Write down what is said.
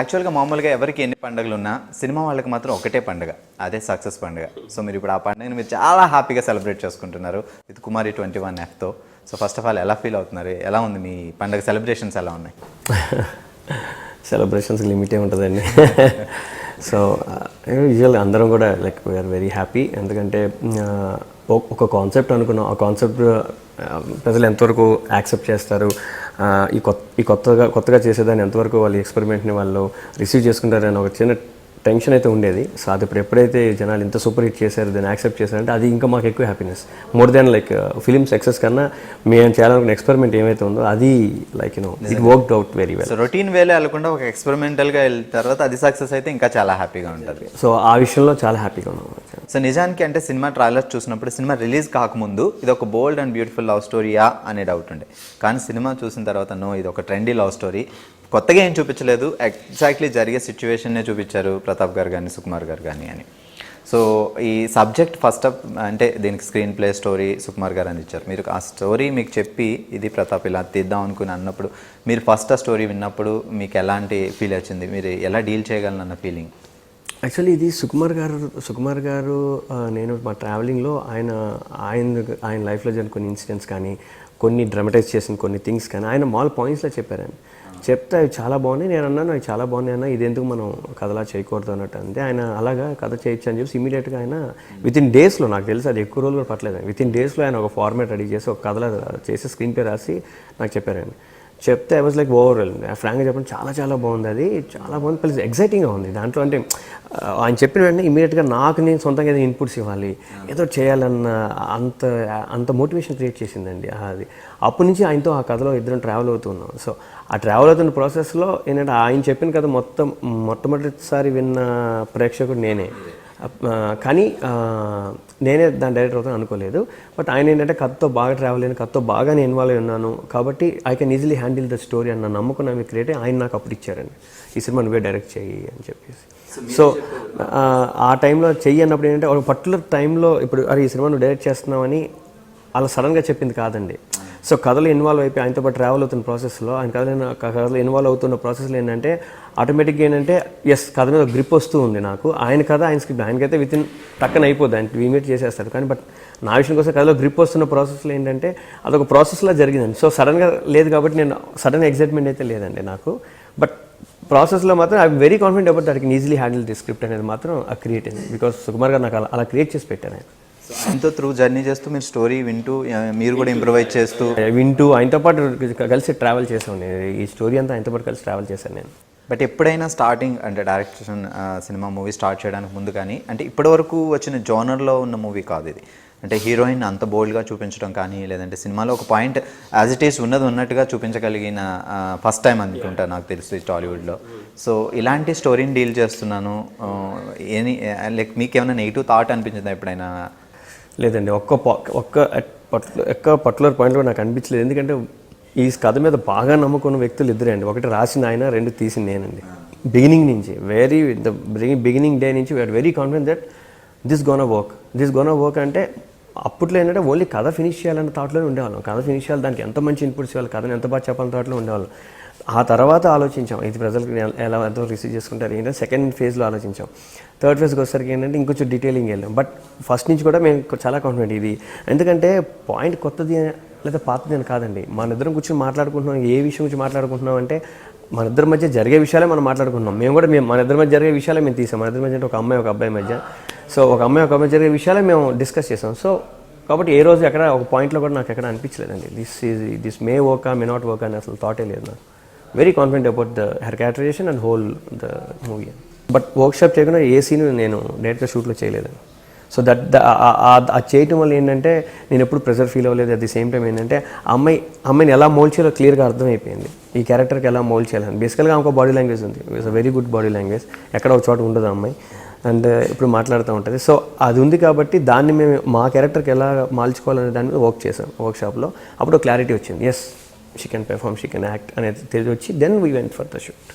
యాక్చువల్గా మామూలుగా ఎవరికి ఎన్ని పండుగలు ఉన్నా సినిమా వాళ్ళకి మాత్రం ఒకటే పండుగ, అదే సక్సెస్ పండుగ. సో మీరు ఇప్పుడు ఆ పండుగని మీరు చాలా హ్యాపీగా సెలబ్రేట్ చేసుకుంటున్నారు విత్ కుమారి21Fతో. సో ఫస్ట్ ఆఫ్ ఆల్ ఎలా ఫీల్ అవుతున్నారు, ఎలా ఉంది మీ పండుగ సెలబ్రేషన్స్ ఎలా ఉన్నాయి? సెలబ్రేషన్స్ లిమిటే ఉంటుందండి. సో యూజువల్గా అందరం కూడా లైక్ వీఆర్ వెరీ హ్యాపీ. ఎందుకంటే ఒక కాన్సెప్ట్ అనుకున్నాం, ఆ కాన్సెప్ట్ ప్రజలు ఎంతవరకు యాక్సెప్ట్ చేస్తారు, ఈ కొత్తగా చేసేదాన్ని ఎంతవరకు వాళ్ళు ఎక్స్పెరిమెంట్ని వాళ్ళు రిసీవ్ చేసుకుంటారని ఒక చిన్న టెన్షన్ అయితే ఉండేది. సో అది ఇప్పుడు ఎప్పుడైతే జనాలు ఇంత సూపర్ హిట్ చేశారు, దాన్ని యాక్సెప్ట్ చేశారంటే అది ఇంకా మాకు ఎక్కువ happiness. More than like film success కన్నా మేము చేయాలనుకున్న ఎక్స్పెరిమెంట్ ఏమైతే ఉందో అది like it worked out very well. So routine వేలే వెళ్ళకుండా ఒక ఎక్స్పెరిమెంటల్గా వెళ్ళిన తర్వాత అది సక్సెస్ అయితే ఇంకా చాలా హ్యాపీగా ఉంటుంది. సో ఆ విషయంలో చాలా హ్యాపీగా ఉన్నాం. సో నిజానికి అంటే సినిమా ట్రైలర్ చూసినప్పుడు సినిమా రిలీజ్ కాకముందు ఇది ఒక బోల్డ్ అండ్ బ్యూటిఫుల్ లవ్ స్టోరీయా అనే డౌట్ ఉండే, కానీ సినిమా చూసిన తర్వాత నో, ఇది ఒక ట్రెండీ లవ్ స్టోరీ, కొత్తగా ఏం చూపించలేదు, ఎగ్జాక్ట్లీ జరిగే సిచ్యువేషన్నే చూపించారు ప్రతాప్ గారు కానీ సుకుమార్ గారు కానీ అని. సో ఈ సబ్జెక్ట్ ఫస్ట్ అప్ అంటే దీనికి స్క్రీన్ ప్లే స్టోరీ సుకుమార్ గారు అందించారు. మీరు ఆ స్టోరీ మీకు చెప్పి ఇది ప్రతాప్ ఇలా తీద్దాం అనుకుని అన్నప్పుడు మీరు ఫస్ట్ ఆ స్టోరీ విన్నప్పుడు మీకు ఎలాంటి ఫీల్ వచ్చింది, మీరు ఎలా డీల్ చేయగలనన్న ఫీలింగ్? యాక్చువల్లీ ఇది సుకుమార్ గారు నేను మా ట్రావెలింగ్లో ఆయన లైఫ్లో జరిగిన కొన్ని ఇన్సిడెంట్స్ కానీ, కొన్ని డ్రామటైజ్ చేసిన కొన్ని థింగ్స్ కానీ ఆయన మాల్ పాయింట్స్లో చెప్పారండి. చెప్తే అవి చాలా బాగున్నాయి. నేను అన్నాను అవి చాలా బాగున్నాయి అన్న, ఇది ఎందుకు మనం కథలా చేయకూడదు అన్నట్టు అంతే. ఆయన అలాగా కథ చేయొచ్చు అని చెప్పి ఇమీడియట్గా ఆయన వితిన్ డేస్లో, నాకు తెలుసు అది ఎక్కువ రోజులు కూడా పట్టలేదు, వితిన్ డేస్లో ఆయన ఒక ఫార్మాట్ రెడీ చేసి ఒక కథలా చేసి స్క్రీన్ ప్లే రాసి నాకు చెప్పారండి. చెప్తే ఐ వాజ్ లైక్ ఓవర్వెల్. ఫ్రాంక్గా చెప్పండి, చాలా బాగుంది, అది చాలా బాగుంది, ప్లస్ ఎగ్జైటింగ్గా ఉంది. దాంట్లో అంటే ఆయన చెప్పిన వెంటనే ఇమీడియట్గా నాకు నేను సొంతంగా ఏదో ఇన్పుట్స్ ఇవ్వాలి, ఏదో చేయాలన్న అంత మోటివేషన్ క్రియేట్ చేసిందండి అది. అప్పటి నుంచి ఆయనతో ఆ కథలో ఇద్దరం ట్రావెల్ అవుతున్నాం. సో ఆ ట్రావెల్ అవుతున్న ప్రాసెస్లో ఏంటంటే ఆయన చెప్పిన కథ మొట్టమొదటిసారి విన్న ప్రేక్షకుడు నేనే, కానీ నేనే దాని డైరెక్టర్ అవుతాను అనుకోలేదు. బట్ ఆయన ఏంటంటే కథతో బాగా ట్రావెల్ అయిన, కథతో బాగా నేను ఇన్వాల్వ్ ఉన్నాను కాబట్టి I can easily handle the story అన్న నమ్మకం నాకు క్రియేట్ అయ్యి ఆయన నాకు అప్పుడు ఇచ్చారండి, ఈ సినిమా నువ్వే డైరెక్ట్ చెయ్యి అని చెప్పేసి. సో ఆ టైంలో చెయ్యి అన్నప్పుడు ఏంటంటే ఒక పర్టికులర్ టైంలో ఇప్పుడు ఈ సినిమా నువ్వు డైరెక్ట్ చేస్తున్నావని అలా సడన్గా చెప్పింది కాదండి. సో కథలో ఇన్వాల్వ్ అయిపోయి ఆయనతో పాటు ట్రావెల్ అవుతున్న ప్రాసెస్లో, ఆయన కథలో ఇన్వాల్వ్ అవుతున్న ప్రాసెస్లో ఏంటంటే ఆటోమేటిక్గా ఏంటంటే ఎస్ కథ మీద గ్రిప్ వస్తూ ఉంది నాకు. ఆయన కథ ఆయన స్క్రిప్ట్ ఆయనకైతే వితిన్ టక్కన అయిపోద్ది, ఆయన ఇమీడియట్ చేసేస్తాడు. కానీ బట్ నా విషయం కోసం కథలో గ్రిప్ వస్తున్న ప్రాసెస్లో ఏంటంటే అదొక ప్రాసెస్లో జరిగిందండి. సో సడన్గా లేదు కాబట్టి నేను సడన్ ఎగ్జైట్మెంట్ అయితే లేదండి నాకు. బట్ ప్రాసెస్లో మాత్రం I very confident about that can easily handle the script అనేది మాత్రం క్రియేట్ అయింది. బికాస్ సుకుమార్ గారు నాకు అలా క్రియేట్ చేసి పెట్టాను. ఆయన ఆయనతో త్రూ జర్నీ చేస్తూ మీరు స్టోరీ వింటూ మీరు కూడా ఇంప్రూవైజ్ చేస్తూ ఆయనతో పాటు కలిసి ట్రావెల్ చేసాను. ఈ స్టోరీ అంతా ఆయనతో పాటు కలిసి ట్రావెల్ చేశాను నేను. బట్ ఎప్పుడైనా స్టార్టింగ్ అంటే డైరెక్షన్ సినిమా మూవీ స్టార్ట్ చేయడానికి ముందు కానీ, అంటే ఇప్పటివరకు వచ్చిన జోనర్లో ఉన్న మూవీ కాదు ఇది. అంటే హీరోయిన్ అంత బోల్డ్గా చూపించడం కానీ, లేదంటే సినిమాలో ఒక పాయింట్ యాజ్ ఇట్ ఈస్ ఉన్నట్టుగా చూపించగలిగిన ఫస్ట్ టైం అనుకుంటా నాకు తెలిసి టాలీవుడ్లో. సో ఇలాంటి స్టోరీని డీల్ చేస్తున్నాను, లైక్ మీకు ఏమైనా నెగిటివ్ థాట్ అనిపించిందా ఎప్పుడైనా? లేదండి, ఒక్క పర్టికులర్ పాయింట్లో నాకు అనిపించలేదు. ఎందుకంటే ఈ కథ మీద బాగా నమ్ముకున్న వ్యక్తులు ఇద్దరే అండి. ఒకటి రాసిన ఆయన, రెండు తీసిన నేనండి. బిగినింగ్ నుంచి బిగినింగ్ డే నుంచి we're very confident that this gonna work అంటే అప్పట్లో ఏంటంటే ఓన్లీ కథ ఫినిష్ చేయాలన్న థాట్లోనే ఉండేవాళ్ళం. కథ ఫినిష్ చేయాలి, దానికి ఎంత మంచి ఇన్పుట్స్ ఇవ్వాలి, కథను ఎంత బాగా చెప్పాలని థాట్లో ఉండేవాళ్ళం. ఆ తర్వాత ఆలోచించాం ఇది ప్రజలకు ఎంతో రిసీవ్ చేసుకుంటారు ఏంటంటే సెకండ్ ఫేజ్లో ఆలోచించాం. థర్డ్ ఫేజ్కి వచ్చేసరికి ఏంటంటే ఇంకొంచెం డీటెయిలింగ్ వెళ్ళాం. బట్ ఫస్ట్ నుంచి కూడా మేము చాలా కాన్ఫిడెంట్ ఇది. ఎందుకంటే పాయింట్ కొత్తది లేదా పాతది అని కాదండి, మన ఇద్దరం కూర్చొని మాట్లాడుకుంటున్నాం. ఏ విషయం గురించి మాట్లాడుకుంటున్నాం అంటే మన ఇద్దరి మధ్య జరిగే విషయాలే మనం మాట్లాడుకుంటున్నాం. మేము కూడా మన ఇద్దరి మధ్య జరిగే విషయాలే మేము తీసాం. మన ఇద్దరి మధ్య అంటే ఒక అమ్మాయి ఒక అబ్బాయి మధ్య, సో ఒక అమ్మాయి ఒక అబ్బాయి జరిగే విషయాలే మేము డిస్కస్ చేసాం. సో కాబట్టి ఏ రోజు ఎక్కడ ఒక పాయింట్లో కూడా నాకు ఎక్కడ అనిపించలేదండి this may work may not work అని అసలు థాటే లేదు నాకు. Very confident about her characterization and whole the movie. But workshop చేయకుండా ఏ సీన్ నేను డైరెక్ట్గా షూట్లో చేయలేదండి. సో ఆ చేయటం వల్ల ఏంటంటే నేను ఎప్పుడు ప్రెజర్ ఫీల్ అవ్వలేదు. అట్ ది సేమ్ టైం ఏంటంటే అమ్మాయిని ఎలా మోల్డ్ చేయాలో క్లియర్గా అర్థమైపోయింది. ఈ క్యారెక్టర్కి ఎలా మోల్డ్ చేయాలని బేసికల్గా ఆమెకు బాడీ లాంగ్వేజ్ ఉంది, it's a very good body language. ఎక్కడ ఒక చోట ఉండదు అమ్మాయి, అండ్ ఇప్పుడు మాట్లాడుతూ ఉంటుంది. సో అది ఉంది కాబట్టి దాన్ని మేము మా క్యారెక్టర్కి ఎలా మార్చుకోవాలనే దాని మీద వర్క్ చేసాం వర్క్షాప్లో. అప్పుడు క్లారిటీ వచ్చింది, yes she can perform, she can act అనేది తెలిసి వచ్చి then we went for the shoot.